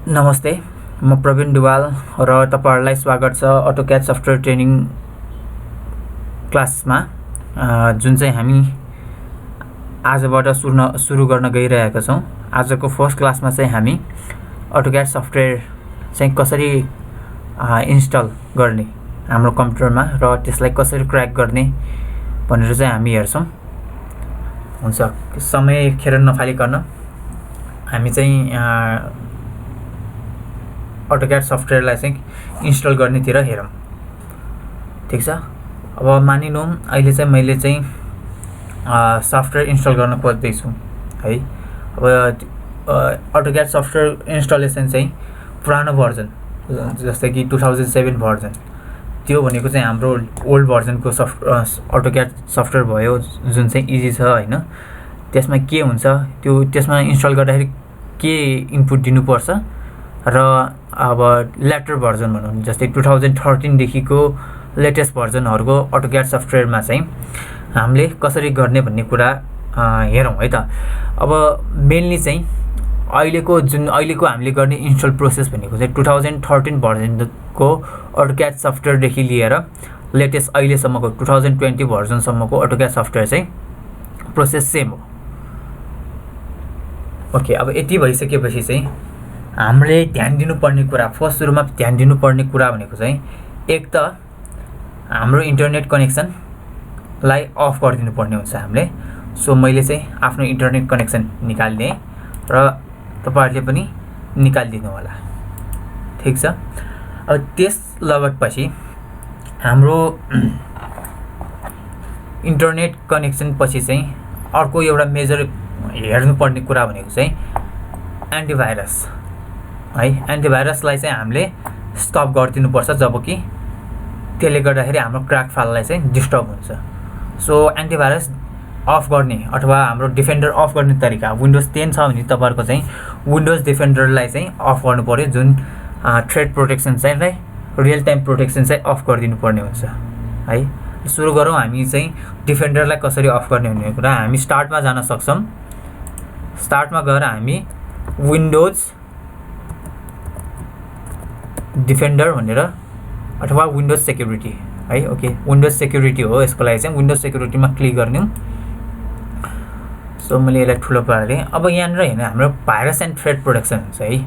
नमस्ते, म प्रवीण दुवाल र तपाईहरुलाई स्वागत छ अटोक्याड सफ्टवेयर ट्रेनिङ क्लासमा जुन चाहिँ हामी आजबाट सुरु गर्न गइरहेका छौं। आजको फर्स्ट क्लासमा चाहिँ हामी अटोक्याड सफ्टवेयर चाहिँ कसरी इन्स्टल गर्ने हाम्रो कम्प्युटरमा र त्यसलाई कसरी क्र्याक गर्ने भनेर चाहिँ हामी हेर्छौं। हुन्छ, समय खेर नफालिकन हामी चाहिँ अटोक्याड सफ्टवेयरलाई चाहिँ इन्स्टल गर्नेतिर हेरौं। ठीक छ। अब मानिलौं अहिले चाहिँ मैले चाहिँ सफ्टवेयर इन्स्टल गर्न खोज्दै छु है। अब अटोक्याड सफ्टवेयर इन्स्टलेसन चाहिँ पुरानो भर्जन जस्तै कि 2007 भर्जन, त्यो भनेको चाहिँ हाम्रो ओल्ड भर्जनको अटोक्याड सफ्टवेयर भयो जुन चाहिँ इजी छ हैन। त्यसमा के हुन्छ, त्यसमा इन्स्टल गर्दाखेरि के इनपुट दिनुपर्छ र अब लेटर भर्जन भनौं जस्तै 2013 देखिको लेटेस्ट भर्जनहरुको अटोक्याड सफ्टवेयरमा चाहिँ हामीले कसरी गर्ने भन्ने कुरा हेरौं है त। अब मेनली चाहिँ अहिलेको हामीले गर्ने इन्स्टल प्रोसेस भनेको चाहिँ 2013 भर्जनको अटोक्याड सफ्टवेयर देखि लिएर लेटेस्ट अहिलेसम्मको 2020 भर्जनसम्मको अटोक्याड सफ्टवेयर चाहिँ प्रोसेस सेम हो। ओके, अब यति भइसकेपछि चाहिँ हामीले ध्यान दिनुपर्ने कुरा, फर्स्ट सुरुमा ध्यान दिनुपर्ने कुरा भनेको चाहिँ एक त हाम्रो इन्टरनेट कनेक्सनलाई अफ गरिदिनु पर्ने हुन्छ हामीले। सो मैले चाहिँ आफ्नो इन्टरनेट कनेक्सन निकाल्ने र तपाईहरुले पनि निकाल्दिनु होला। ठीक छ। अब त्यस लगतपछि हाम्रो इन्टरनेट कनेक्सन पछि चाहिँ अर्को एउटा मेजर हेर्नुपर्ने कुरा भनेको चाहिँ एन्टिभाइरस है। एन्टिभाइरसलाई चाहिँ हामीले स्टप गरिदिनु पर्छ जबकि त्यसले गर्दाखेरि हाम्रो क्र्याक फाइललाई चाहिँ डिस्टर्ब हुन्छ। सो एन्टिभाइरस अफ गर्ने अथवा हाम्रो डिफेन्डर अफ गर्ने तरिका, विन्डोज 10 छ भने तपाईहरुको चाहिँ विन्डोज डिफेन्डरलाई चाहिँ अफ गर्नु पर्यो, जुन थ्रेड प्रोटेक्सन चाहिँ रियल टाइम प्रोटेक्सन चाहिँ अफ गरिदिनु पर्ने हुन्छ है। सुरु गरौँ हामी चाहिँ डिफेन्डरलाई कसरी अफ गर्ने भन्ने कुरा। हामी स्टार्टमा जान सक्छौं। स्टार्टमा गएर हामी विन्डोज डिफेन्डर भनेर अथवा विन्डोज सेक्युरिटी है। ओके, विन्डोज सेक्युरिटी हो, यसको लागि चाहिँ विन्डोज सेक्युरिटीमा क्लिक गर्ने। सो मैले यसलाई ठुलो पारेँ। अब यहाँनिर हैन हाम्रो भाइरस एन्ड थ्रेड प्रोटेक्सन हुन्छ है।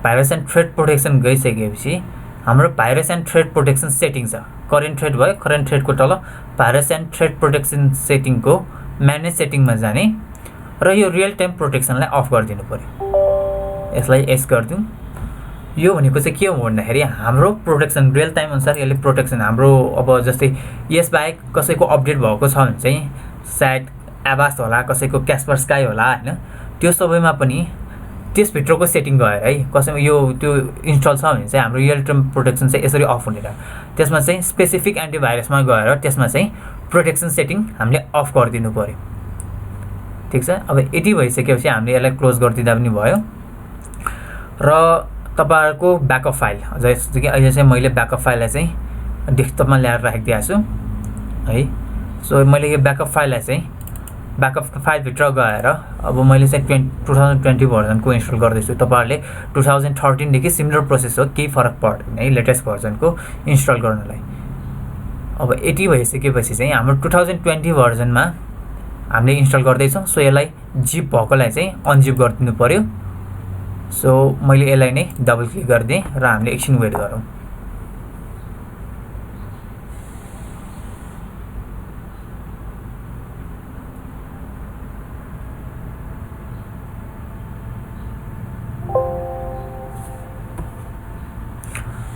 भाइरस एन्ड थ्रेड प्रोटेक्सन गइसकेपछि हाम्रो virus and threat protection setting छ। करेन्ट थ्रेड भयो, करेन्ट थ्रेडको तल भाइरस एन्ड थ्रेड प्रोटेक्सन सेटिङको म्यानेज सेटिङमा जाने र यो रियल टाइम प्रोटेक्सनलाई अफ गरिदिनु पर्यो। यसलाई एस गरिदिउँ। यो भनेको चाहिँ के हो भन्दाखेरि हाम्रो प्रोटेक्सन रियल टाइम अनुसार यसले प्रोटेक्सन हाम्रो अब जस्तै यस बाहेक कसैको अपडेट भएको छ भने चाहिँ सायद एभास्ट होला, कसैको क्यास्पर स्काई होला हैन, त्यो सबैमा पनि त्यसभित्रको सेटिङ गएर है कसैमा त्यो इन्स्टल छ भने चाहिँ हाम्रो रियल टाइम प्रोटेक्सन चाहिँ यसरी अफ हुने र त्यसमा चाहिँ स्पेसिफिक एन्टिभाइरसमा गएर त्यसमा चाहिँ प्रोटेक्सन सेटिङ हामीले अफ गरिदिनु पर्यो। ठीक छ। अब यति भइसकेपछि हामीले यसलाई क्लोज गरिदिँदा पनि भयो र तपाईहरुको ब्याकअप फाइल जस्तो कि अहिले चाहिँ मैले ब्याकअप फाइललाई चाहिँ डेस्कटपमा ल्याएर राखिदिएको छु है। सो मैले यो ब्याकअप फाइललाई चाहिँ ब्याकअप फाइल भित्र गएर अब मैले चाहिँ 2020 भर्जनको इन्स्टल गर्दैछु। तपाईहरुले 2013 देखि सिमिलर प्रोसेस हो, केही फरक पर्दैन है लेटेस्ट भर्जनको इन्स्टल गर्नलाई। अब यति भइसकेपछि चाहिँ हाम्रो 2020 भर्जनमा हामीले इन्स्टल गर्दै छौं। सो यसलाई जिप भएकोलाई चाहिँ अनजिप गरिदिनु पर्यो। सो मैले यसलाई नै डबल क्लिक गर्दिए र हामीले एकछिन वेट गरौँ।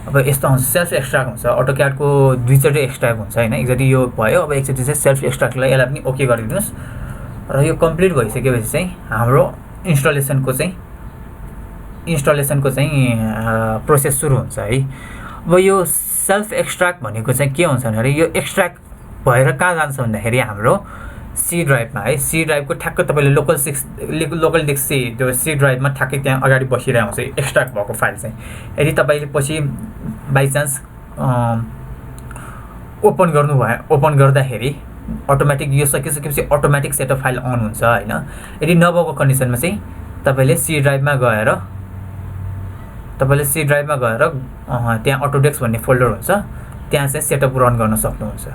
अब यस्तो हुन्छ, सेल्फ एक्सट्र्याक्ट हुन्छ। अटोक्याडको दुईचोटि एक्सट्र्याक्ट हुन्छ हैन, एकचोटि यो भयो, अब एकचोटि चाहिँ सेल्फ एक्सट्र्याक्टलाई यसलाई पनि ओके गरिदिनुस् र यो कम्प्लिट भइसकेपछि चाहिँ हाम्रो इन्स्टलेसनको चाहिँ प्रोसेस सुरु हुन्छ है। अब यो सेल्फ एक्सट्र्याक्ट भनेको चाहिँ के हुन्छ भन्दाखेरि यो एक्सट्र्याक्ट भएर कहाँ जान्छ भन्दाखेरि हाम्रो सी ड्राइभमा है। सी ड्राइभको ठ्याक्क तपाईले लोकल डिस्क त्यो सी ड्राइभमा ठ्याक्कै त्यहाँ अगाडि बसिरहेको हुन्छ एक्सट्र्याक्ट भएको फाइल चाहिँ। यदि तपाईले पछि बाइ चान्स ओपन गर्दाखेरि अटोमेटिक यो सकिसकेपछि अटोमेटिक सेटअप फाइल अन हुन्छ हैन। यदि नभएको कन्डिसनमा चाहिँ तपाईले सी ड्राइभमा गएर तपाईले सी ड्राइभमा गएर त्यहाँ अटोडेस्क भन्ने फोल्डर हुन्छ, त्यहाँ चाहिँ सेटअप रन गर्न सक्नुहुन्छ।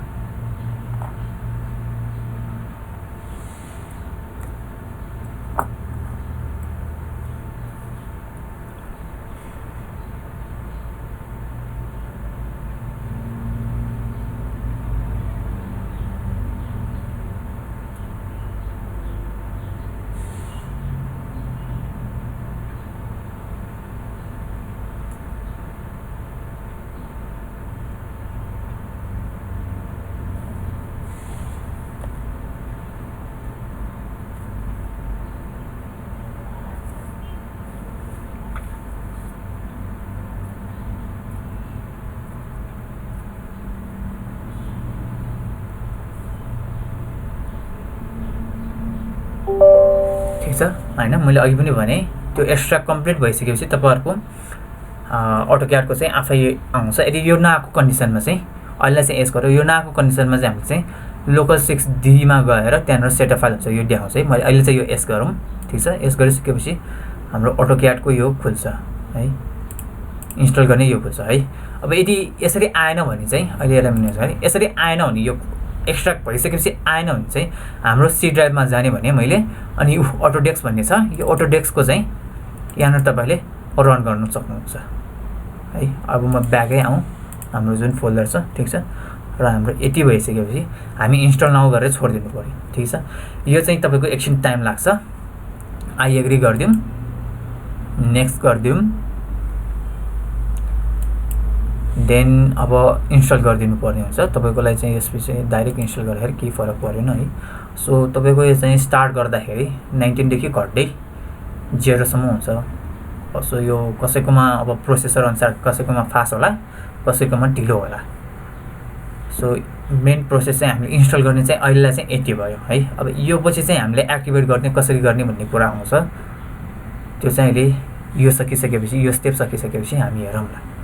ठिक छ हैन, मैले अघि पनि भने त्यो एक्सट्र्याक्ट कम्प्लिट भइसकेपछि तपाईहरुको अटोक्याडको चाहिँ आफै आउँछ। यदि यो नआएको कन्डिसनमा चाहिँ अहिले चाहिँ यस गरौँ, यो नआएको कन्डिसनमा चाहिँ हामीले चाहिँ लोकल 6D मा गएर त्यहाँबाट सेटअप फाइल हुन्छ, यो देखाउँछ है। मैले अहिले चाहिँ यो यस गरौँ, ठीक छ। यस गरिसकेपछि हाम्रो अटोक्याडको यो खुल्छ है, इन्स्टल गर्ने यो खुल्छ है। अब यदि यसरी आएन भने चाहिँ अहिले यसलाई मिल्छ है, यसरी आएन भने यो एक्सट्र्याक्ट भइसकेपछि आएन भने चाहिँ हाम्रो सी ड्राइभमा जाने भने मैले अनि अटोडेस्क भन्ने छ, यो अटोडेस्कको चाहिँ यहाँनिर तपाईले रन गर्न सक्नुहुन्छ है। अब म ब्याकै आउँ, हाम्रो जुन फोल्डर छ, ठीक छ। र हाम्रो यति भइसकेपछि हामी इन्स्टल नाउ गरेर छोडिदिनु पर्यो, ठीक छ। यो चाहिँ तपाईको एकछिन टाइम लाग्छ। आई एग्री गर्दियौँ, नेक्स्ट गर्दियौँ, देन अब इन्स्टल गरिदिनु पर्ने हुन्छ। तपाईको लागि चाहिँ यसपछि डाइरेक्ट इन्स्टल गर्दाखेरि केही फरक परेन है। सो तपाईको यो चाहिँ स्टार्ट गर्दाखेरि 19 देखि घट्दै 0 सम्म हुन्छ। सो यो कसैकोमा अब प्रोसेसर अनुसार कसैकोमा फास्ट होला, कसैकोमा ढिलो होला। सो मेन प्रोसेस चाहिँ हामीले इन्स्टल गर्ने चाहिँ अहिले चाहिँ यति भयो है। अब यो पछि चाहिँ हामीले एक्टिभेट गर्ने कसरी गर्ने भन्ने कुरा आउँछ। त्यो चाहिँ अहिले यो सकिसकेपछि, यो स्टेप सकिसकेपछि हामी हेरौँला।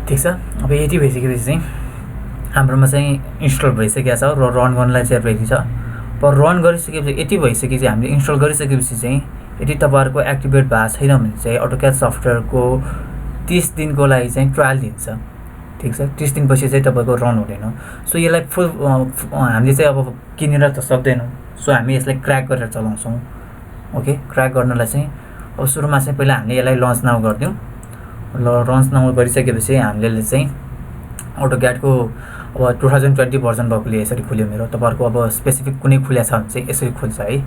ठिक छ। अब यति भइसकेपछि चाहिँ हाम्रोमा चाहिँ इन्स्टल भइसकेको छ र रन गर्नलाई चाहिँ रेडी छ। अब रन गरिसकेपछि यति भइसकेपछि हामीले इन्स्टल गरिसकेपछि चाहिँ यदि तपाईँहरूको एक्टिभेट भएको छैन भने चाहिँ अटोक्याड सफ्टवेयरको 30 दिनको लागि चाहिँ ट्रायल दिन्छ। ठिक छ, 30 दिनपछि चाहिँ तपाईँको रन हुँदैन। सो यसलाई फुल हामीले चाहिँ अब किनेर त सक्दैनौँ। सो हामी यसलाई क्र्याक गरेर चलाउँछौँ। ओके, क्र्याक गर्नलाई चाहिँ अब सुरुमा चाहिँ पहिला हामीले यसलाई लन्च नाउ गरिदिउँ। लन्च नाउ गरिसकेपछि हामीले चाहिँ अटोक्याडको अब 2020 भर्जन भएकोले यसरी खुल्यो मेरो। तपाईँहरूको अब स्पेसिफिक कुनै खुलेको छ भने चाहिँ यसरी खुल्छ है।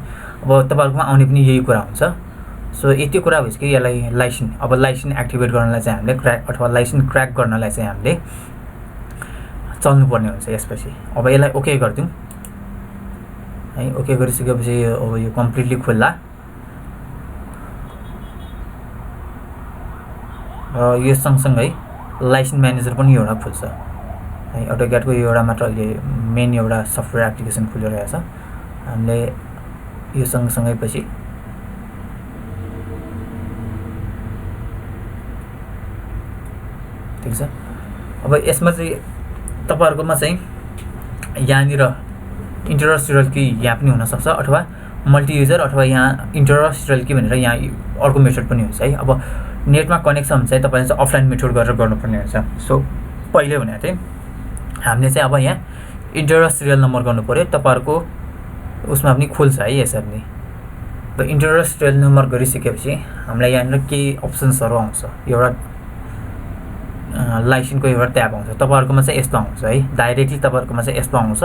अब तपाईँहरूकोमा आउने पनि यही कुरा हुन्छ। सो यति कुरा भइसक्यो। यसलाई लाइसेन्स एक्टिभेट गर्नलाई चाहिँ हामीले क्र्याक अथवा लाइसेन्स क्र्याक गर्नलाई चाहिँ हामीले चल्नुपर्ने हुन्छ यसपछि। अब यसलाई ओके गरिदिउँ है। ओके गरिसकेपछि अब यो कम्प्लिटली खुल्ला र यो सँगसँगै लाइसेन्स म्यानेजर पनि एउटा खुल्छ है। अटोक्याडको यो एउटा मात्र अहिले मेन एउटा सफ्टवेयर एप्लिकेसन खुलेर रहेछ। हामीले यो सँगसँगै पछि ठिक छ। अब यसमा चाहिँ तपाईँहरूकोमा चाहिँ यहाँनिर इन्टरस्टिरल की यहाँ पनि हुनसक्छ अथवा मल्टी युजर अथवा यहाँ इन्टरस्टिरल की भनेर यहाँ अर्को मेथड पनि हुन्छ है। अब नेटमा कनेक्ट छ भने चाहिँ तपाईँले चाहिँ अफलाइन मेथड गरेर गर्नुपर्ने हुन्छ। सो पहिले भने चाहिँ हामीले चाहिँ अब यहाँ इन्टरस्टिरियल नम्बर गर्नु पऱ्यो। तपाईँहरूको उसमा पनि खुल्छ है यसरी नै। र इन्टरस्टिरियल नम्बर गरिसकेपछि हामीलाई यहाँनिर केही अप्सन्सहरू आउँछ। एउटा लाइसेन्सको एउटा ट्याब आउँछ। तपाईँहरूकोमा चाहिँ यस्तो आउँछ है। डाइरेक्टली तपाईँहरूकोमा चाहिँ यस्तो आउँछ।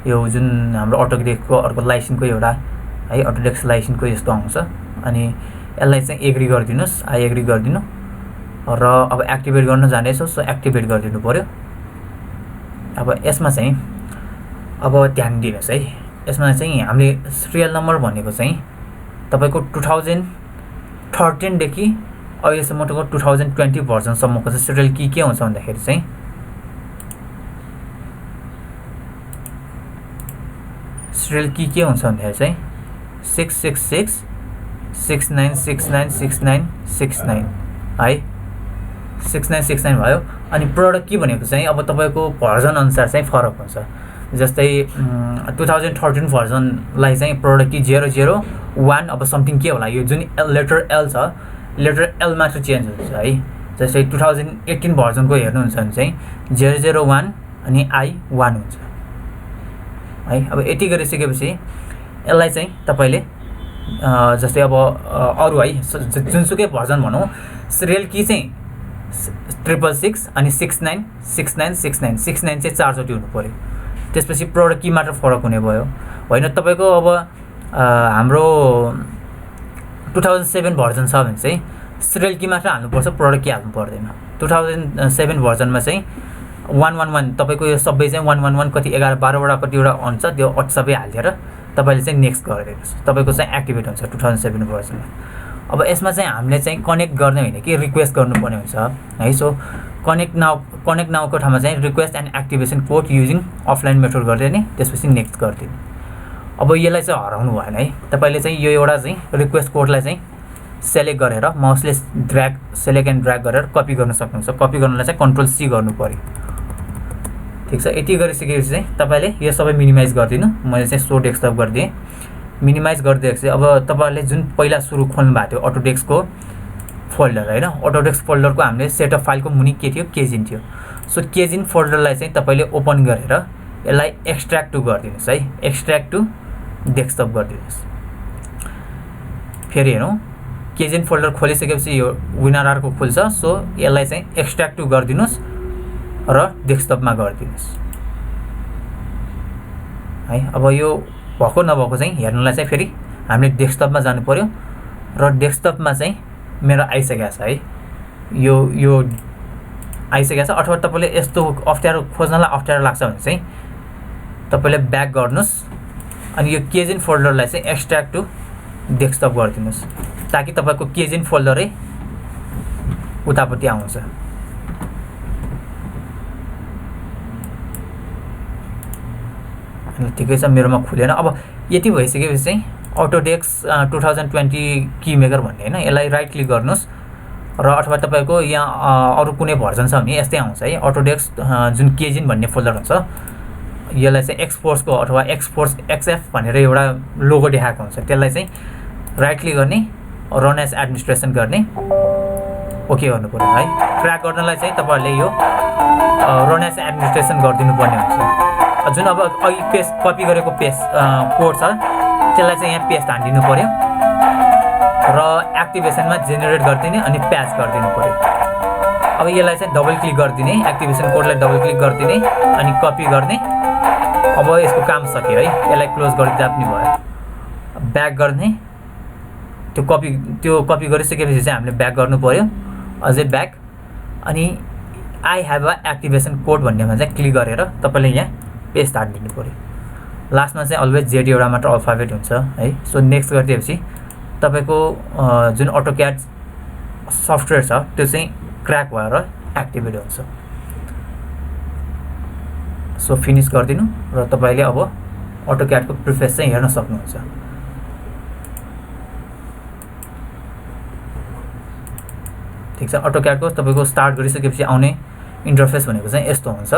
यो जुन हाम्रो अटोडेस्कको अर्को लाइसेन्सको एउटा है, अटोडेस्क लाइसेन्सको यस्तो आउँछ। अनि यसलाई चाहिँ एग्री गरिदिनुहोस्, आई एग्री गरिदिनु। र अब एक्टिभेट गर्न जाँदैछौँ। सो एक्टिभेट गरिदिनु पऱ्यो। अब यसमा चाहिँ अब ध्यान दिनुहोस् है। यसमा चाहिँ हामीले सिरियल नम्बर भनेको चाहिँ तपाईँको 2013 देखि अहिलेसम्मको 2020 भर्जनसम्मको चाहिँ सिरियल की के हुन्छ भन्दाखेरि चाहिँ सिरियल की के हुन्छ भन्दाखेरि चाहिँ 666 69696969 है। 6969 भयो। अनि प्रोडक्ट की भनेको चाहिँ अब तपाईँको भर्जन अनुसार चाहिँ फरक हुन्छ। जस्तै 2013 भर्जनलाई चाहिँ प्रोडक्ट की 001 अब समथिङ के होला। यो जुन लेटर एल छ, लेटर एल मात्र चेन्ज हुन्छ है। जस्तै 2018 भर्जनको हेर्नुहुन्छ भने चाहिँ 001 अनि I1 हुन्छ है। अब यति गरिसकेपछि यसलाई चाहिँ तपाईँले जस्तै अब अरू है जुनसुकै भर्जन भनौँ, सिरियल की चाहिँ 666 अनि 696969 चाहिँ 4 चोटि हुनु पऱ्यो। त्यसपछि प्रोडक्ट की मात्र फरक हुने भयो। होइन तपाईँको अब हाम्रो 2007 भर्जन छ भने चाहिँ सिरियल की मात्र हाल्नुपर्छ, प्रोडक्ट की हाल्नु पर्दैन। 2007 भर्जनमा चाहिँ 111 तपाईँको यो सबै चाहिँ 111 कति 11-12वटा कतिवटा हुन्छ, त्यो सबै हालेर तपाईँले चाहिँ नेक्स्ट गरिदिनुहोस्। तपाईँको चाहिँ एक्टिभेट हुन्छ 2007 भर्जनमा। अब यसमा चाहिँ हामीले चाहिँ कनेक्ट गर्ने होइन कि रिक्वेस्ट गर्नुपर्ने हुन्छ है। सो कनेक्ट नाउको ठाउँमा चाहिँ request and activation code using offline method गरिदिने, त्यसपछि नेक्स्ट गरिदिने। अब यसलाई चाहिँ हराउनु भएन है। तपाईँले चाहिँ यो एउटा चाहिँ रिक्वेस्ट कोडलाई चाहिँ सेलेक्ट गरेर माउसले सेलेक्ट एन्ड ड्र्याग गरेर कपी गर्न सक्नुहुन्छ। कपी गर्नलाई चाहिँ कन्ट्रोल C गर्नु पऱ्यो। ठिक छ। यति गरिसकेपछि चाहिँ तपाईँले यो सबै मिनिमाइज गरिदिनु। मैले चाहिँ सो डेस्कटप गरिदिएँ। मिनिमाइज गरिदिएपछि अब तपाईँहरूले जुन पहिला सुरु खोल्नु भएको थियो अटोडेस्कको फोल्डर होइन, अटोडेस्क फोल्डरको हामीले सेटअप फाइलको मुनि के थियो, केजिन थियो। सो केजिन फोल्डरलाई चाहिँ तपाईँले ओपन गरेर यसलाई एक्सट्र्याक्ट टु गरिदिनुहोस् है। एक्सट्र्याक्ट टु डेस्कटप गरिदिनुहोस्। फेरि हेरौँ, केजिन फोल्डर खोलिसकेपछि यो विनरआरको खुल्छ। सो यसलाई चाहिँ एक्सट्र्याक्ट टु गरिदिनुहोस् र डेस्कटपमा गरिदिनुहोस् है। अब यो भएको नभएको चाहिँ हेर्नलाई चाहिँ फेरि हामीले डेस्कटपमा जानु पर्यो र डेस्कटपमा चाहिँ मेरो आइसकेको छ है। यो आइसकेको छ। अथवा तपाईँले यस्तो अप्ठ्यारो खोज्नलाई अप्ठ्यारो लाग्छ भने चाहिँ तपाईँले ब्याक गर्नुहोस् अनि यो केजिन फोल्डरलाई चाहिँ एक्सट्र्याक्ट टु डेस्कटप गरिदिनुहोस्, ताकि तपाईँको केजिन फोल्डरै उतापट्टि आउँछ। ठिकै छ, मेरोमा खुलेन। अब यति भइसकेपछि चाहिँ अटोडेस्क 2020 की मेकर भन्ने होइन, यसलाई राइट क्लिक गर्नुहोस् र अथवा तपाईको यहाँ अरु कुनै भर्जन छ भने यस्तै आउँछ है अटोडेस्क जुन केजिन भन्ने फोल्डर हुन्छ यसलाई चाहिँ एक्सफोर्स को अथवा एक्सफोर्स एक्सएफ भनेर एउटा लोगो देखाएको हुन्छ त्यसलाई चाहिँ राइट क्लिक गर्ने रन एज एडमिनिस्ट्रेसन गर्ने ओके गर्नु पर्यो है क्र्याक गर्नलाई चाहिँ तपाईहरुले यो रन एज एडमिनिस्ट्रेसन गर्दिनु पर्ने हुन्छ जुन अब अघि पेस्ट कपी गरेको पेस्ट कोड छ त्यसलाई चाहिँ यहाँ पेस्ट हान्दिनु पर्यो र एक्टिभेसनमा जेनेरेट गर्दिने अनि प्याच गर्दिनु पर्यो अब यसलाई चाहिँ डबल क्लिक गर्दिने एक्टिभेसन कोडलाई डबल क्लिक गर्दिने अनि कपी गर्ने अब यसको काम सकियो है यसलाई क्लोज गरिदिदा पनि भयो ब्याक गर्ने त्यो कपी गरिसकेपछि चाहिँ हामीले ब्याक गर्नु पर्यो अझै ब्याक अनि I have a activation code भन्नेमा चाहिँ क्लिक गरेर तपाईले यहाँ पेस्ट हाल्दिनु पर्यो लास्टमा चाहिँ अलवेज जेड एउटा मात्र अल्फाबेट हुन्छ है सो नेक्स्ट गरिदिएपछि तपाईको जुन अटोक्याड सफ्टवेयर छ त्यो चाहिँ क्र्याक भएर एक्टिभेट हुन्छ सो फिनिश गर्दिनु र तपाईले अब अटोक्याडको प्रिफेस चाहिँ हेर्न सक्नुहुन्छ ठीक छ अटोक्याडको तपाईको स्टार्ट गरिसकेपछि आउने इन्टरफेस भनेको चाहिँ यस्तो हुन्छ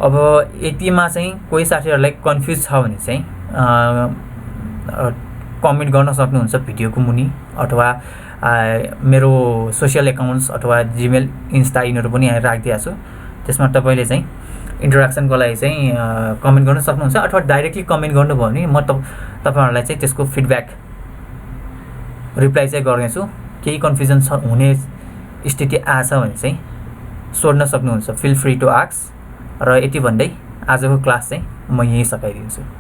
अब यतिमा चाहिँ कोही साथीहरुलाई कन्फ्युज छ भने चाहिँ कमेन्ट गर्न सक्नुहुन्छ भिडियोको मुनि अथवा मेरो सोशल अकाउन्ट्स अथवा जीमेल इन्स्टा यिनीहरु पनि यहाँ राखिदिएको छु त्यसमा तपाईले चाहिँ इन्टरेक्सनको लागि चाहिँ कमेन्ट गर्न सक्नुहुन्छ अथवा डाइरेक्टली कमेन्ट गर्नुभयो भने म तपाईहरुलाई चाहिँ त्यसको फिडब्याक रिप्लाई चाहिँ गर्नेछु केही कन्फ्युजन छ हुने स्थिति आछ भने चाहिँ सोध्न सक्नुहुन्छ फिल फ्री टु आस्क र यति भन्दै आजको क्लास चाहिँ म यही सकाइदिन्छु